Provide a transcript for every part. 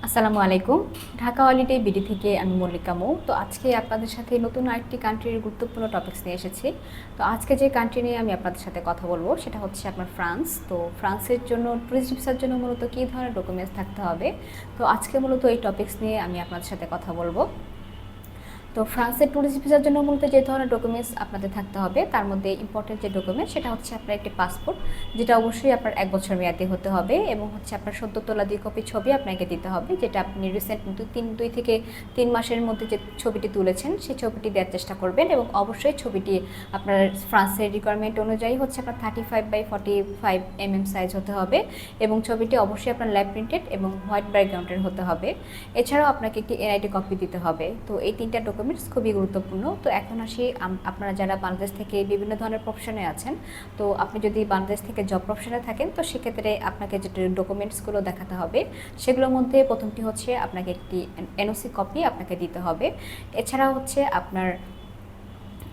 আসসালামু আলাইকুম। Dhaka holiday BD থেকে আমি মল্লিকা মৌ। তো আজকে আপনাদের সাথে নতুন আরেকটি কান্ট্রির গুরুত্বপূর্ণ টপিকস নিয়ে এসেছি। তো আজকে যে কান্ট্রি নিয়ে আমি আপনাদের সাথে কথা বলবো সেটা হচ্ছে আপনার ফ্রান্স। তো ফ্রান্সের জন্য ট্যুরিস্ট ভিসার জন্য মূলত কী ধরনের ডকুমেন্টস থাকতে হবে, তো আজকে মূলত এই টপিকস নিয়ে আমি আপনাদের সাথে কথা বলবো। তো ফ্রান্সের ট্যুরিস্ট ভিসার জন্য মূলত যে ধরনের ডকুমেন্টস আপনাদের থাকতে হবে তার মধ্যে ইম্পর্টেন্ট যে ডকুমেন্ট সেটা হচ্ছে আপনার একটি পাসপোর্ট, যেটা অবশ্যই আপনার 1 বছর মেয়াদি হতে হবে, এবং হচ্ছে আপনার সদ্য তোলা 2 কপি ছবি আপনাকে দিতে হবে, যেটা আপনি রিসেন্ট 2 থেকে 3 মাসের মধ্যে যে ছবিটি তুলেছেন সেই ছবিটি দেওয়ার চেষ্টা করবেন। এবং অবশ্যই ছবিটি আপনার ফ্রান্সের রিকোয়ারমেন্ট অনুযায়ী হচ্ছে আপনার 35x45 mm সাইজ হতে হবে, এবং ছবিটি অবশ্যই আপনার ল্যাব প্রিন্টেড এবং হোয়াইট ব্যাকগ্রাউন্ডের হতে হবে। এছাড়াও আপনাকে একটি এনআইডি কপি দিতে হবে। তো এই 3টা ডকুমেন্টস খুবই গুরুত্বপূর্ণ। তো এখন আসি আপনারা যারা বাংলাদেশ থেকে বিভিন্ন ধরনের প্রফেশনে আছেন, তো আপনি যদি বাংলাদেশ থেকে জব প্রফেশনে থাকেন তো সেক্ষেত্রে আপনাকে যে ডকুমেন্টসগুলো দেখাতে হবে সেগুলোর মধ্যে প্রথমটি হচ্ছে আপনাকে একটি এনওসি কপি আপনাকে দিতে হবে। এছাড়াও হচ্ছে আপনার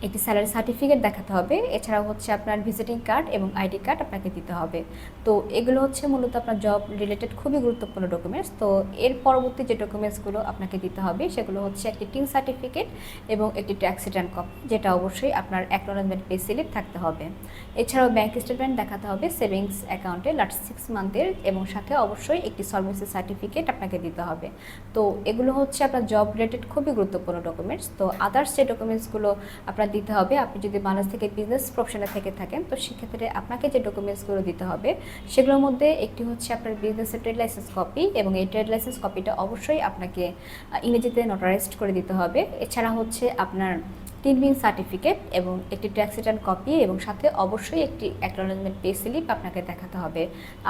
একটি স্যালারি সার্টিফিকেট দেখাতে হবে। এছাড়াও হচ্ছে আপনার ভিজিটিং কার্ড এবং আইডি কার্ড আপনাকে দিতে হবে। তো এগুলো হচ্ছে মূলত আপনার জব রিলেটেড খুবই গুরুত্বপূর্ণ ডকুমেন্টস। তো এর পরবর্তী যে ডকুমেন্টসগুলো আপনাকে দিতে হবে সেগুলো হচ্ছে একটি টিন সার্টিফিকেট এবং একটি ট্যাক্স রিটার্ন কপি, যেটা অবশ্যই আপনার অ্যাকনোলেজমেন্ট পে স্লিপ থাকতে হবে। এছাড়াও ব্যাংক স্টেটমেন্ট দেখাতে হবে সেভিংস অ্যাকাউন্টে লাস্ট 6 মান্থের, এবং সাথে অবশ্যই একটি সলভেন্সি সার্টিফিকেট আপনাকে দিতে হবে। তো এগুলো হচ্ছে আপনার জব রিলেটেড খুবই গুরুত্বপূর্ণ ডকুমেন্টস। তো আদার্স যে ডকুমেন্টসগুলো আপনার দিতে হবে, আপনি যদি বাংলাদেশ থেকে বিজনেস প্রফেশনে থেকে থাকেন তো সেক্ষেত্রে আপনাকে যে ডকুমেন্টসগুলো দিতে হবে সেগুলোর মধ্যে একটি হচ্ছে আপনার বিজনেসের ট্রেড লাইসেন্স কপি, এবং এই ট্রেড লাইসেন্স কপিটা অবশ্যই আপনাকে ইংরেজিতে নোটারাইজড করে দিতে হবে। এছাড়া হচ্ছে আপনার 3 দিন সার্টিফিকেট এবং একটি ট্যাক্স রিটার্ন কপি, এবং সাথে অবশ্যই একটি অ্যাকনোলেজমেন্ট পে স্লিপ আপনাকে দেখাতে হবে।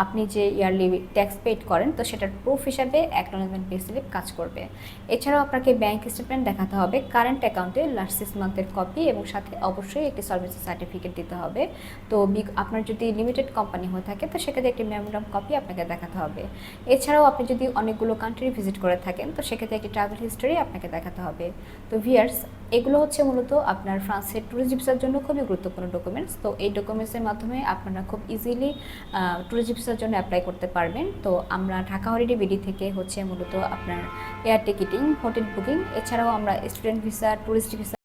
আপনি যে ইয়ারলি ট্যাক্স পেড করেন তো সেটার প্রুফ হিসাবে অ্যাকনোলেজমেন্ট পে স্লিপ কাজ করবে। এছাড়াও আপনাকে ব্যাংক স্টেটমেন্ট দেখাতে হবে, কারেন্ট অ্যাকাউন্টে লাস্ট 6 মান্থের কপি, এবং সাথে অবশ্যই একটি সলভেন্সি সার্টিফিকেট দিতে হবে। তো আপনার যদি লিমিটেড কোম্পানি হয়ে থাকে তো সেক্ষেত্রে একটি মেমোরাম কপি আপনাকে দেখাতে হবে। এছাড়াও আপনি যদি অনেকগুলো কান্ট্রি ভিজিট করে থাকেন তো সেক্ষেত্রে একটি ট্রাভেল হিস্টোরি আপনাকে দেখাতে হবে। তো ভিউয়ার্স, এগুলো হচ্ছে মূলত আপনার ফ্রান্সের ট্যুরিস্ট ভিসার জন্য খুবই গুরুত্বপূর্ণ ডকুমেন্টস। তো এই ডকুমেন্টসের মাধ্যমে আপনারা খুব ইজিলি ট্যুরিস্ট ভিসার জন্য অ্যাপ্লাই করতে পারবেন। তো আমরা ঢাকা হলিডে বিডি থেকে হচ্ছে মূলত আপনার এয়ার টিকিটিং, হোটেল বুকিং, এছাড়াও আমরা স্টুডেন্ট ভিসা, ট্যুরিস্ট ভিসা